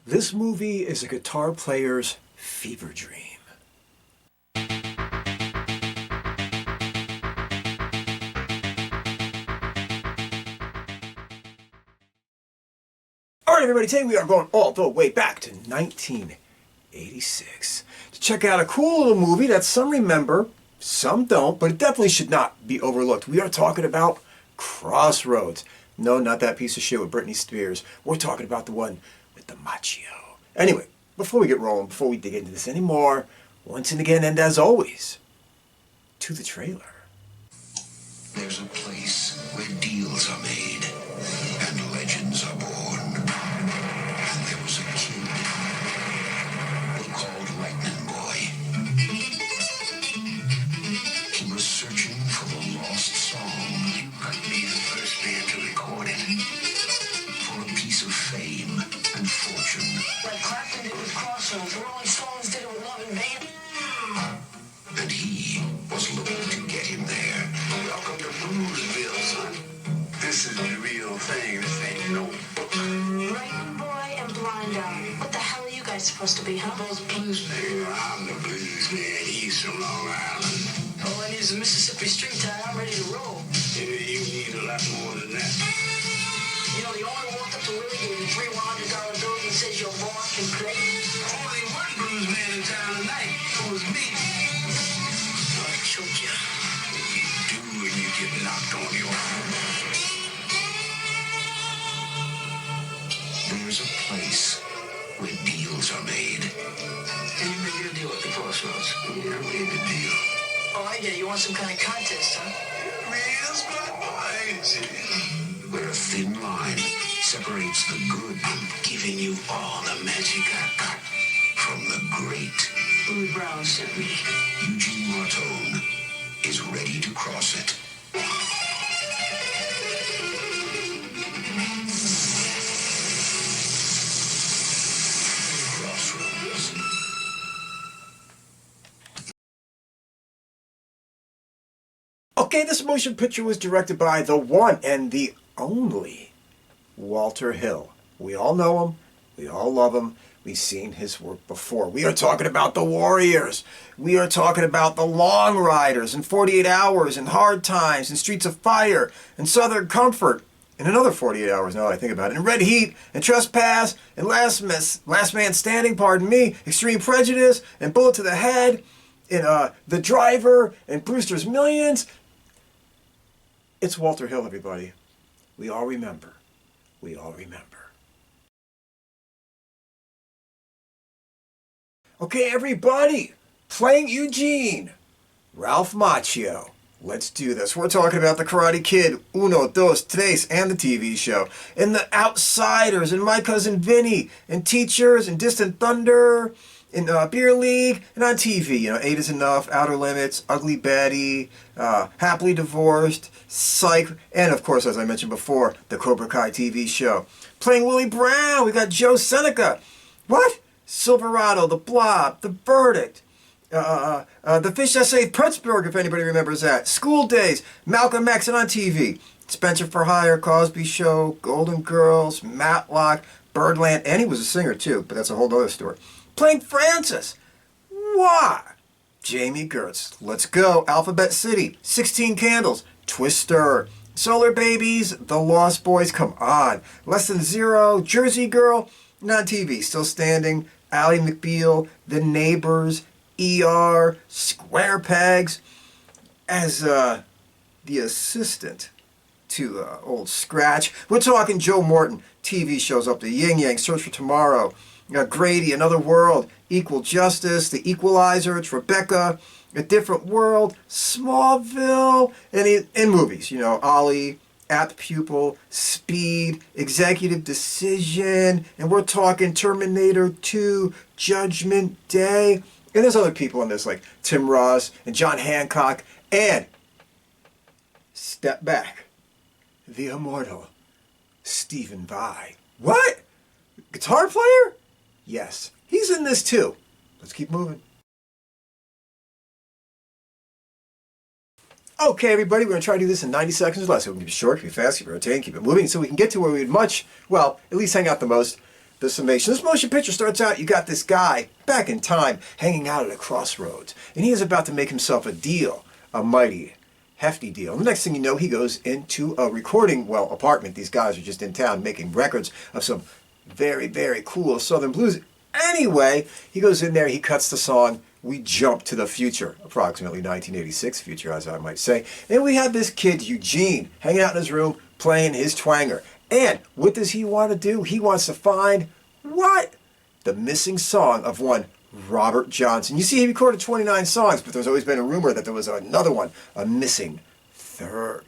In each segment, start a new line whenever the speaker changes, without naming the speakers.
This movie is a guitar player's fever dream. Alright everybody, today we are going all the way back to 1986 to check out a cool little movie that some remember, some don't, but it definitely should not be overlooked. We are talking about Crossroads. No, not that piece of shit with Britney Spears. We're talking about the one with the Macchio. Anyway, before we get rolling, before we dig into this anymore, once and again, and as always, to the trailer.
There's a place where deals are made and legends are born. And there was a kid they called Lightning Boy. He was searching for the lost song. You might be the first man to record it. For a piece of fame and fortune.
Like Clapton did with Crossroads, the Rolling Stones did it with Love and Van.
And he was looking to get him there.
Welcome to Bluesville, son.
This is the real thing. This ain't no book.
Lightning Boy and Blind Eye. What the hell are you guys supposed to be, huh?
Those blues men. I'm the blues man. He's from Long Island.
All I need is a Mississippi street tie. I'm ready to roll.
You need a lot more than that.
You know, the owner walked up to Willie, gave him $3 $100 bills and says your boss can play.
Only one blues man in town tonight. It was me.
I'll choke you.
You do when you get knocked on your own. There's a place where deals are made.
And you made your deal at the Crossroads.
Yeah, I made the deal.
Oh, I get it. You want some kind of contest, huh?
Real smart boy. Where a thin line separates the good from giving you all the magic I got from the great.
Louis Brown sent me.
Eugene Martone is ready to cross it. Crossroads.
Okay, this motion picture was directed by the one and the only Walter Hill. We all know him. We all love him. We've seen his work before. We are talking about the Warriors. We are talking about the Long Riders and 48 Hours and Hard Times and Streets of Fire and Southern Comfort and another 48 Hours now that I think about it. And Red Heat and Trespass and Last Man Standing, pardon me, Extreme Prejudice and Bullet to the Head and The Driver and Brewster's Millions. It's Walter Hill, everybody. We all remember. We all remember. Okay, everybody, playing Eugene, Ralph Macchio. Let's do this. We're talking about the Karate Kid, Uno, Dos, Tres, and the TV show, and the Outsiders, and My Cousin Vinny, and Teachers, and Distant Thunder, and Beer League, and on TV, you know, 8 is Enough, Outer Limits, Ugly Betty, Happily Divorced, Psych, and of course, as I mentioned before, the Cobra Kai TV show. Playing Willie Brown, we got Joe Seneca. What? Silverado, The Blob, The Verdict, The Fish That Saved Pittsburgh, if anybody remembers that, School Days, Malcolm X, and on TV, Spencer for Hire, Cosby Show, Golden Girls, Matlock, Birdland, and he was a singer too, but that's a whole other story. Playing Francis. Why? Jami Gertz. Let's go. Alphabet City, 16 Candles, Twister, Solar Babies, The Lost Boys, come on, Less Than Zero, Jersey Girl, and on TV, still standing, Ally McBeal, The Neighbors, ER, Square Pegs, as the assistant to old Scratch. We're talking Joe Morton, TV shows up to Yin Yang, Search for Tomorrow, Grady, Another World, Equal Justice, The Equalizer, it's Rebecca, A Different World, Smallville, and in movies, you know, Ollie, Apt Pupil, Speed, Executive Decision, and we're talking Terminator 2, Judgment Day, and there's other people in this like Tim Ross and John Hancock, and step back, the immortal Stephen Vai. What? Guitar player? Yes, he's in this too. Let's keep moving. Okay, everybody, we're going to try to do this in 90 seconds or less. So we can keep it short, keep it fast, keep it rotating, keep it moving, so we can get to where we'd much, well, at least hang out the most. the summation. This motion picture starts out, you got this guy back in time hanging out at a crossroads, and he is about to make himself a deal, a mighty hefty deal. And the next thing you know, he goes into a recording, apartment. These guys are just in town making records of some very, very cool Southern blues. Anyway, he goes in there, he cuts the song. We jump to the future, approximately 1986 future, as I might say. And we have this kid, Eugene, hanging out in his room, playing his twanger. And what does he want to do? He wants to find, what? The missing song of one Robert Johnson. You see, he recorded 29 songs, but there's always been a rumor that there was another one, a missing final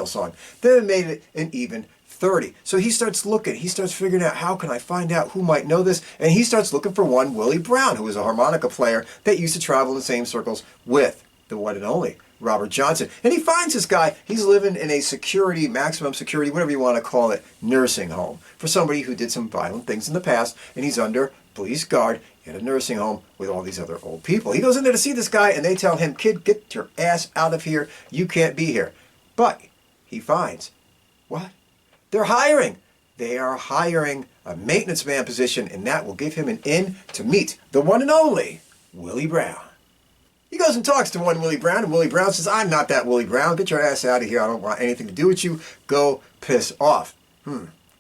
song. Then it made it an even 30. So he starts looking, he starts figuring out, how can I find out who might know this? And he starts looking for one Willie Brown, who was a harmonica player that used to travel in the same circles with the one and only Robert Johnson. And he finds this guy. He's living in a security, maximum security, whatever you want to call it, nursing home for somebody who did some violent things in the past, and he's under police guard in a nursing home with all these other old people. He goes in there to see this guy, and they tell him, kid, get your ass out of here. You can't be here. But he finds, what? They're hiring. They are hiring a maintenance man position, and that will give him an in to meet the one and only Willie Brown. He goes and talks to one Willie Brown, and Willie Brown says, I'm not that Willie Brown. Get your ass out of here. I don't want anything to do with you. Go piss off.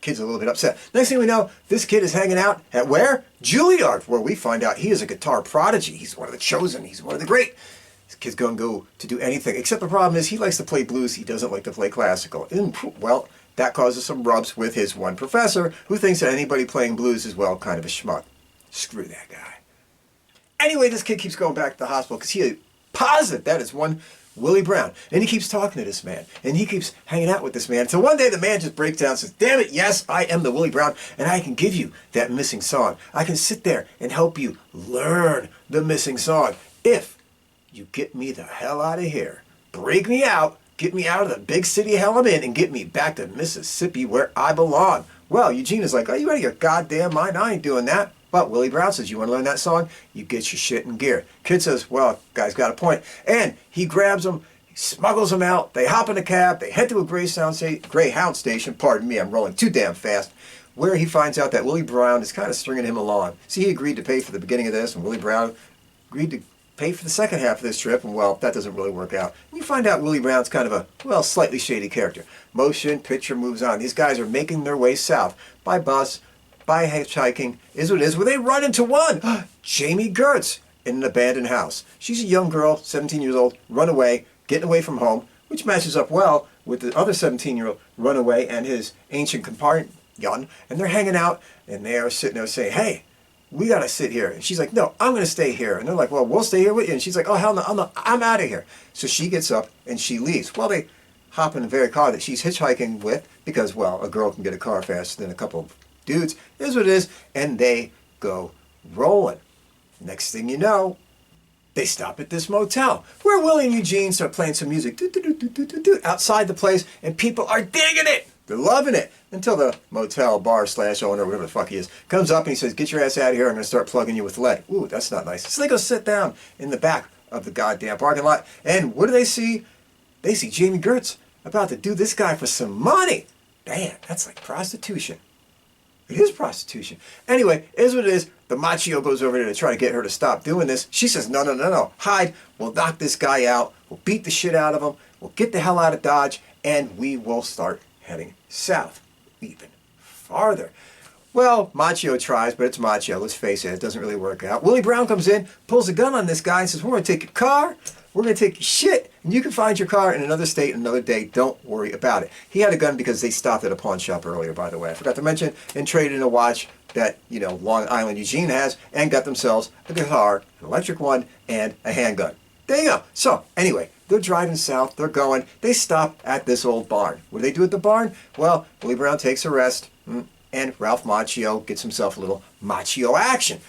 Kid's a little bit upset. Next thing we know, this kid is hanging out at where? Juilliard, where we find out he is a guitar prodigy. He's one of the chosen. He's one of the great. This kid's going to go to do anything. Except the problem is he likes to play blues. He doesn't like to play classical. And, well, that causes some rubs with his one professor, who thinks that anybody playing blues is, well, kind of a schmuck. Screw that guy. Anyway, this kid keeps going back to the hospital because he is positive that is one Willie Brown. And he keeps talking to this man. And he keeps hanging out with this man. So one day the man just breaks down and says, damn it, yes, I am the Willie Brown. And I can give you that missing song. I can sit there and help you learn the missing song. If you get me the hell out of here. Break me out. Get me out of the big city hell I'm in and get me back to Mississippi where I belong. Well, Eugene is like, are you out of your goddamn mind? I ain't doing that. But Willie Brown says, you want to learn that song? You get your shit in gear. Kid says, well, guy's got a point. And he grabs him, he smuggles him out, they hop in a cab, they head to a Greyhound station, pardon me, I'm rolling too damn fast, where he finds out that Willie Brown is kind of stringing him along. See, he agreed to pay for the beginning of this, and Willie Brown agreed to pay for the second half of this trip, and well, that doesn't really work out. And you find out Willie Brown's kind of a, well, slightly shady character. Motion picture moves on. These guys are making their way south by bus, by hitchhiking, is what it is, where they run into one, Jami Gertz, in an abandoned house. She's a young girl, 17 years old, run away, getting away from home, which matches up well with the other 17-year-old runaway and his ancient companion, and they're hanging out, and they are sitting there saying, hey, we gotta sit here. And she's like, no, I'm gonna stay here. And they're like, well, we'll stay here with you. And she's like, oh, hell no, I'm out of here. So she gets up and she leaves. Well, they hop in the very car that she's hitchhiking with because, well, a girl can get a car faster than a couple of dudes. It is what it is. And they go rolling. Next thing you know, they stop at this motel where Willie and Eugene start playing some music outside the place, and people are digging it. They're loving it. Until the motel bar / owner, whatever the fuck he is, comes up and he says, get your ass out of here. I'm going to start plugging you with lead. Ooh, that's not nice. So they go sit down in the back of the goddamn parking lot. And what do they see? They see Jami Gertz about to do this guy for some money. Man, that's like prostitution. It is prostitution. Anyway, it is what it is. The Macchio goes over there to try to get her to stop doing this. She says, no. Hide. We'll knock this guy out. We'll beat the shit out of him. We'll get the hell out of Dodge. And we will start heading south. Even farther. Well, Macchio tries, but it's Macchio. Let's face it, it doesn't really work out. Willie Brown comes in, pulls a gun on this guy and says, we're going to take your car, we're going to take your shit, and you can find your car in another state another day. Don't worry about it. He had a gun because they stopped at a pawn shop earlier, by the way. I forgot to mention, and traded in a watch that, Long Island Eugene has, and got themselves a guitar, an electric one, and a handgun. There you go. So, anyway, they're driving south, they're going, they stop at this old barn. What do they do at the barn? Well, Willie Brown takes a rest, and Ralph Macchio gets himself a little Macchio action.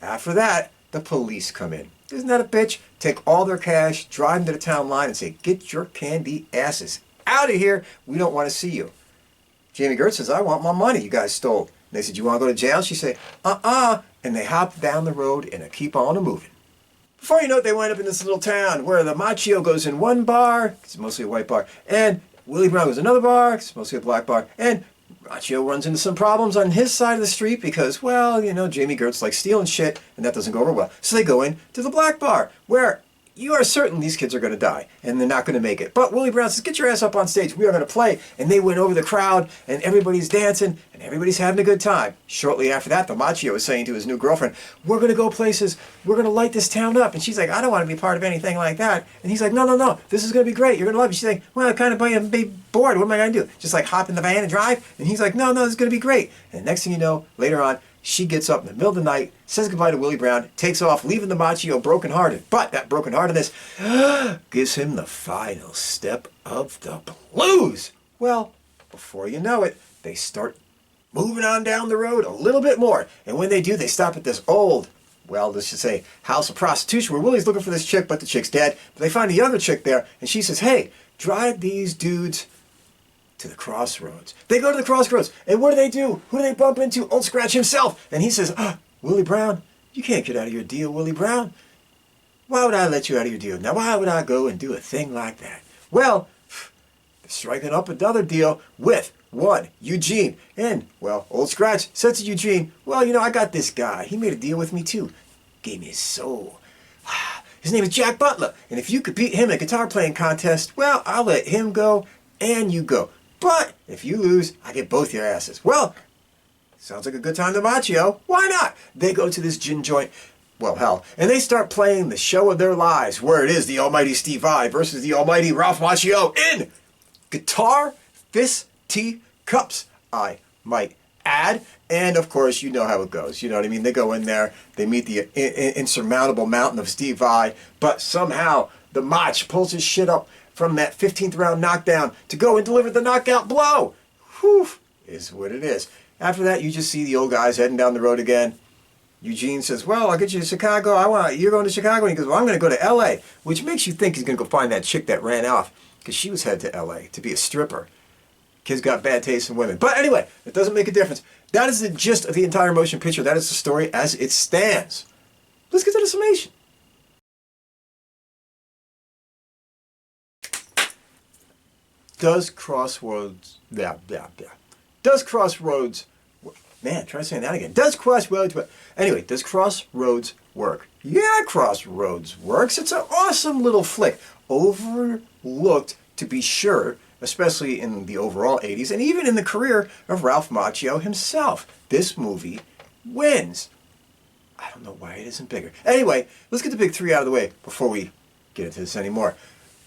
After that, the police come in. Isn't that a bitch? Take all their cash, drive them to the town line, and say, get your candy asses out of here. We don't want to see you. Jami Gertz says, I want my money you guys stole. And they said, you want to go to jail? She said, and they hop down the road and keep on moving. Before you know it, they wind up in this little town where the Macchio goes in one bar, it's mostly a white bar, and Willie Brown goes in another bar, it's mostly a black bar, and Macchio runs into some problems on his side of the street because, well, Jami Gertz likes stealing shit, and that doesn't go over well. So they go in to the black bar, where you are certain these kids are going to die, and they're not going to make it. But Willie Brown says, get your ass up on stage, we are going to play. And they went over the crowd, and everybody's dancing, and everybody's having a good time. Shortly after that, the Macchio is saying to his new girlfriend, we're going to go places, we're going to light this town up. And she's like, I don't want to be part of anything like that. And he's like, no, this is going to be great, you're going to love it. She's like, well, I'm kind of be bored, what am I going to do? Just like hop in the van and drive? And he's like, no, this is going to be great. And next thing you know, later on, she gets up in the middle of the night, says goodbye to Willie Brown, takes off, leaving the Macchio brokenhearted. But that brokenheartedness gives him the final step of the blues. Well, before you know it, they start moving on down the road a little bit more. And when they do, they stop at this old, well, let's just say, house of prostitution where Willie's looking for this chick, but the chick's dead. But they find a younger chick there, and she says, hey, drive these dudes to the Crossroads. They go to the Crossroads, and what do? Who do they bump into? Old Scratch himself. And he says, Willie Brown, you can't get out of your deal, Willie Brown. Why would I let you out of your deal? Now, why would I go and do a thing like that? Well, they're striking up another deal with one, Eugene. And, well, Old Scratch said to Eugene, well, I got this guy. He made a deal with me, too. Gave me his soul. His name is Jack Butler. And if you could beat him in a guitar playing contest, well, I'll let him go and you go. But if you lose, I get both your asses. Well, sounds like a good time to Macchio. Why not? They go to this gin joint. Well, hell. And they start playing the show of their lives, where it is the almighty Steve Vai versus the almighty Ralph Macchio in guitar, fist, tea, cups, I might add. And, of course, you know how it goes. You know what I mean? They go in there. They meet the insurmountable mountain of Steve Vai. But somehow the Mach pulls his shit up from that 15th round knockdown to go and deliver the knockout blow. Whew, is what it is. After that, you just see the old guys heading down the road again. Eugene says, well, I'll get you to Chicago. You're going to Chicago? And he goes, well, I'm going to go to L.A., which makes you think he's going to go find that chick that ran off, because she was headed to L.A. to be a stripper. Kids got bad taste in women. But anyway, it doesn't make a difference. That is the gist of the entire motion picture. That is the story as it stands. Let's get to the summation. Does Crossroads, Does Crossroads, man, try saying that again. Does Crossroads work? Yeah, Crossroads works. It's an awesome little flick. Overlooked, to be sure, especially in the overall 80s, and even in the career of Ralph Macchio himself. This movie wins. I don't know why it isn't bigger. Anyway, let's get the big three out of the way before we get into this anymore.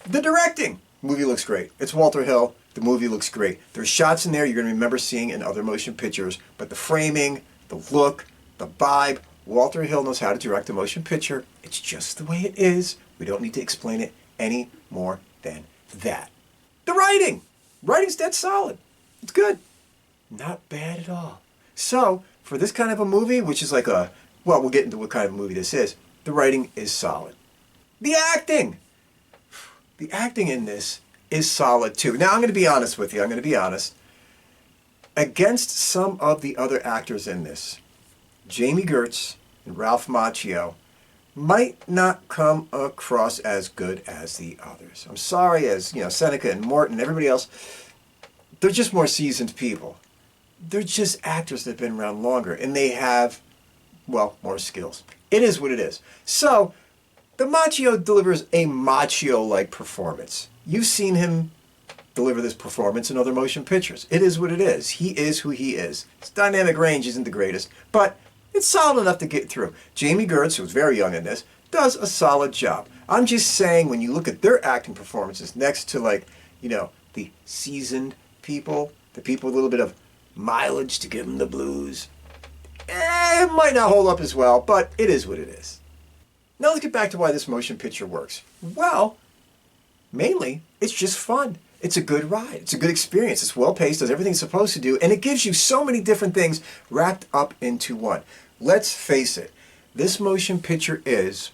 The directing. Movie looks great. It's Walter Hill. The movie looks great. There's shots in there you're going to remember seeing in other motion pictures, but the framing, the look, the vibe, Walter Hill knows how to direct a motion picture. It's just the way it is. We don't need to explain it any more than that. The writing. Writing's dead solid. It's good. Not bad at all. So, for this kind of a movie, which is like well, we'll get into what kind of movie this is, the writing is solid. The acting. The acting in this is solid too. Now, I'm going to be honest with you. I'm going to be honest. Against some of the other actors in this, Jami Gertz and Ralph Macchio might not come across as good as the others. I'm sorry, as Seneca and Morton and everybody else, they're just more seasoned people. They're just actors that have been around longer, and they have, well, more skills. It is what it is. So, the Macchio delivers a Macchio-like performance. You've seen him deliver this performance in other motion pictures. It is what it is. He is who he is. His dynamic range isn't the greatest, but it's solid enough to get through. Jami Gertz, who's very young in this, does a solid job. I'm just saying, when you look at their acting performances next to, the seasoned people, the people with a little bit of mileage to give them the blues, it might not hold up as well, but it is what it is. Now let's get back to why this motion picture works. Well, mainly, it's just fun. It's a good ride. It's a good experience. It's well-paced, does everything it's supposed to do, and it gives you so many different things wrapped up into one. Let's face it, this motion picture is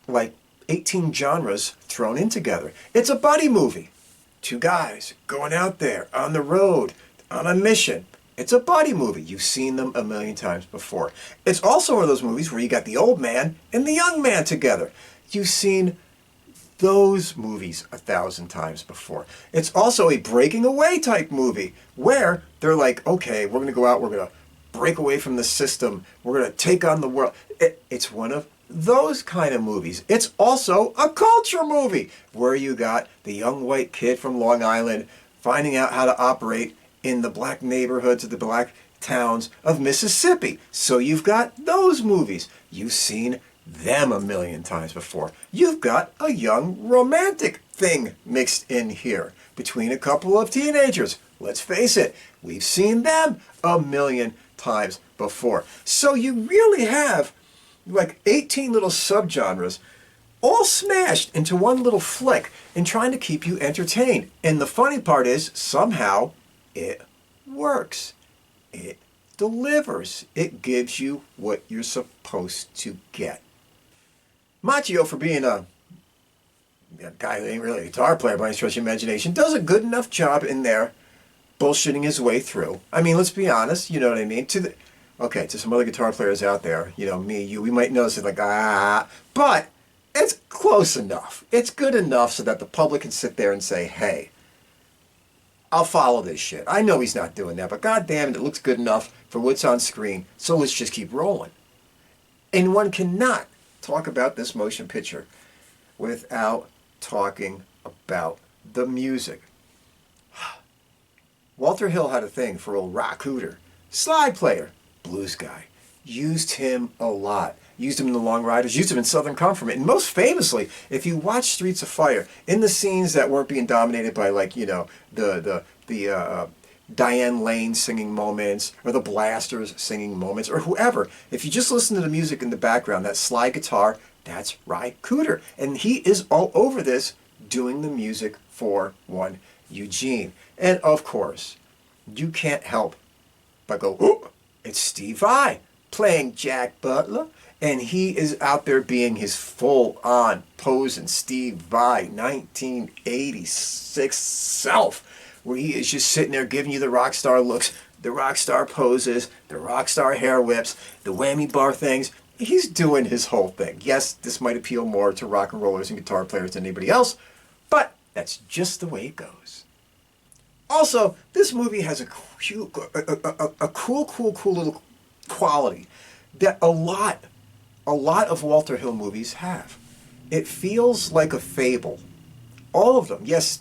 like 18 genres thrown in together. It's a buddy movie. Two guys going out there on the road, on a mission. It's a buddy movie. You've seen them a million times before. It's also one of those movies where you got the old man and the young man together. You've seen those movies 1,000 times before. It's also a breaking away type movie where they're like, okay, we're going to go out, we're going to break away from the system, we're going to take on the world. It's one of those kind of movies. It's also a culture movie where you got the young white kid from Long Island finding out how to operate in the black neighborhoods of the black towns of Mississippi. So you've got those movies. You've seen them 1,000,000 times before. You've got a young romantic thing mixed in here between a couple of teenagers. Let's face it, we've seen them 1,000,000 times before. So you really have like 18 little subgenres all smashed into one little flick and trying to keep you entertained. And the funny part is, somehow, it works. It delivers. It gives you what you're supposed to get. Macchio, for being a guy who ain't really a guitar player by any stretch of imagination, does a good enough job in there bullshitting his way through. I mean, let's be honest, you know what I mean? To some other guitar players out there, you know, me, you, we might notice it like, but it's close enough. It's good enough so that the public can sit there and say, hey, I'll follow this shit. I know he's not doing that, but goddamn it looks good enough for what's on screen, so let's just keep rolling. And one cannot talk about this motion picture without talking about the music. Walter Hill had a thing for old Rock Hooter, slide player, blues guy. Used him a lot. Used him in the Long Riders, used him in Southern Comfort. And most famously, if you watch Streets of Fire, in the scenes that weren't being dominated by, like, you know, the Diane Lane singing moments, or the Blasters singing moments, or whoever, if you just listen to the music in the background, that slide guitar, that's Ry Cooder. And he is all over this doing the music for one Eugene. And of course, you can't help but go, oh, it's Steve Vai playing Jack Butler. And he is out there being his full-on posing Steve Vai 1986 self, where he is just sitting there giving you the rock star looks, the rock star poses, the rock star hair whips, the whammy bar things. He's doing his whole thing. Yes, this might appeal more to rock and rollers and guitar players than anybody else, but that's just the way it goes. Also, this movie has a cool little quality that a lot of Walter Hill movies have. It feels like a fable. All of them. Yes.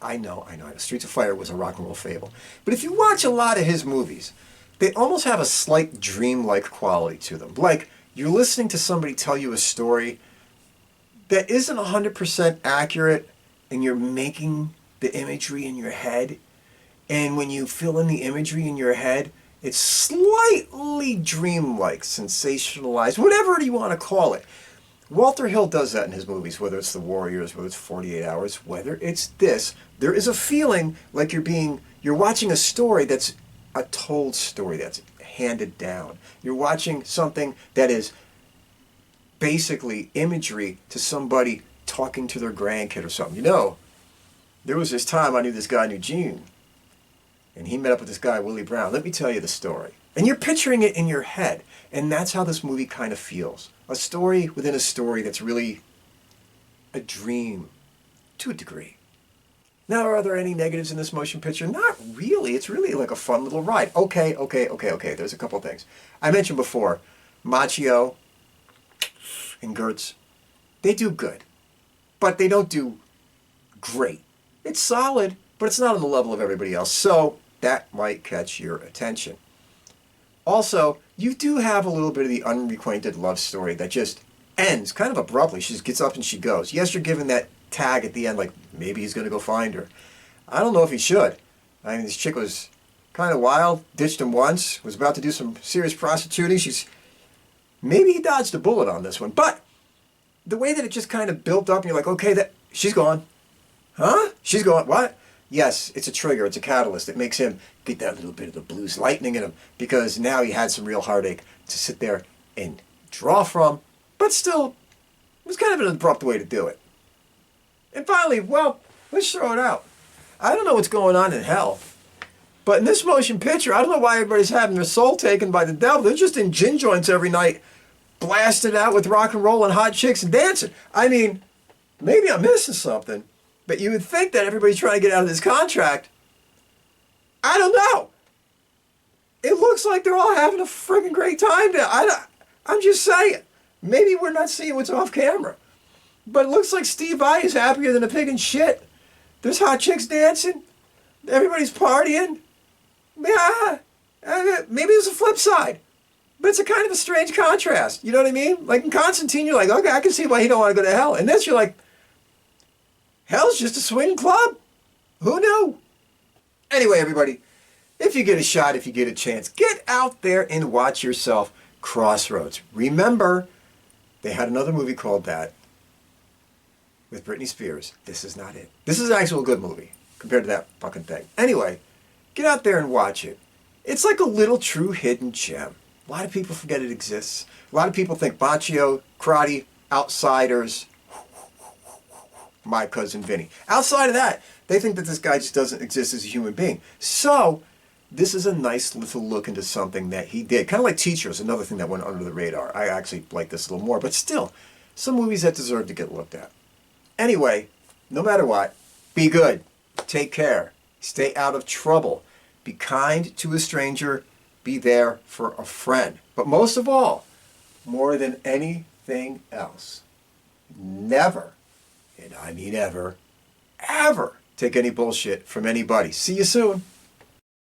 I know. Streets of Fire was a rock and roll fable. But if you watch a lot of his movies, they almost have a slight dreamlike quality to them. Like, you're listening to somebody tell you a story that isn't 100% accurate, and you're making the imagery in your head. And when you fill in the imagery in your head, it's slightly dreamlike, sensationalized, whatever you want to call it. Walter Hill does that in his movies, whether it's The Warriors, whether it's 48 Hours, whether it's this. There is a feeling like you're watching a story that's a told story, that's handed down. You're watching something that is basically imagery to somebody talking to their grandkid or something. You know, there was this time I knew this guy, Eugene, and he met up with this guy, Willie Brown. Let me tell you the story. And you're picturing it in your head. And that's how this movie kind of feels. A story within a story that's really a dream, to a degree. Now, are there any negatives in this motion picture? Not really. It's really like a fun little ride. Okay. There's a couple things. I mentioned before, Macchio and Gertz, they do good. But they don't do great. It's solid, but it's not on the level of everybody else. So that might catch your attention. Also, you do have a little bit of the unrequited love story that just ends kind of abruptly. She just gets up and she goes. Yes, you're given that tag at the end, like maybe he's going to go find her. I don't know if he should. I mean, this chick was kind of wild, ditched him once, was about to do some serious prostituting. Maybe he dodged a bullet on this one. But the way that it just kind of built up, and you're like, okay, she's gone. Huh? She's gone. What? Yes, it's a trigger, it's a catalyst. It makes him get that little bit of the blues lightning in him, because now he had some real heartache to sit there and draw from, but still, it was kind of an abrupt way to do it. And finally, well, let's throw it out. I don't know what's going on in hell, but in this motion picture, I don't know why everybody's having their soul taken by the devil. They're just in gin joints every night, blasted out with rock and roll and hot chicks and dancing. I mean, maybe I'm missing something, but you would think that everybody's trying to get out of this contract. I don't know. It looks like they're all having a friggin' great time now. I'm just saying. Maybe we're not seeing what's off camera. But it looks like Steve Vai is happier than a pig in shit. There's hot chicks dancing. Everybody's partying. Yeah, maybe there's a flip side. But it's a kind of a strange contrast. You know what I mean? Like in Constantine, you're like, okay, I can see why he don't want to go to hell. And this, you're like, hell's just a swinging club. Who knew? Anyway, everybody, if you get a shot, if you get a chance, get out there and watch yourself Crossroads. Remember, they had another movie called that with Britney Spears. This is not it. This is actually a good movie compared to that fucking thing. Anyway, get out there and watch it. It's like a little true hidden gem. A lot of people forget it exists. A lot of people think Macchio, karate, outsiders, my cousin Vinny. Outside of that, they think that this guy just doesn't exist as a human being. So, this is a nice little look into something that he did. Kind of like Teachers, another thing that went under the radar. I actually like this a little more, but still, some movies that deserve to get looked at. Anyway, no matter what, be good. Take care. Stay out of trouble. Be kind to a stranger. Be there for a friend. But most of all, more than anything else, never, and I mean ever, ever take any bullshit from anybody. See you soon.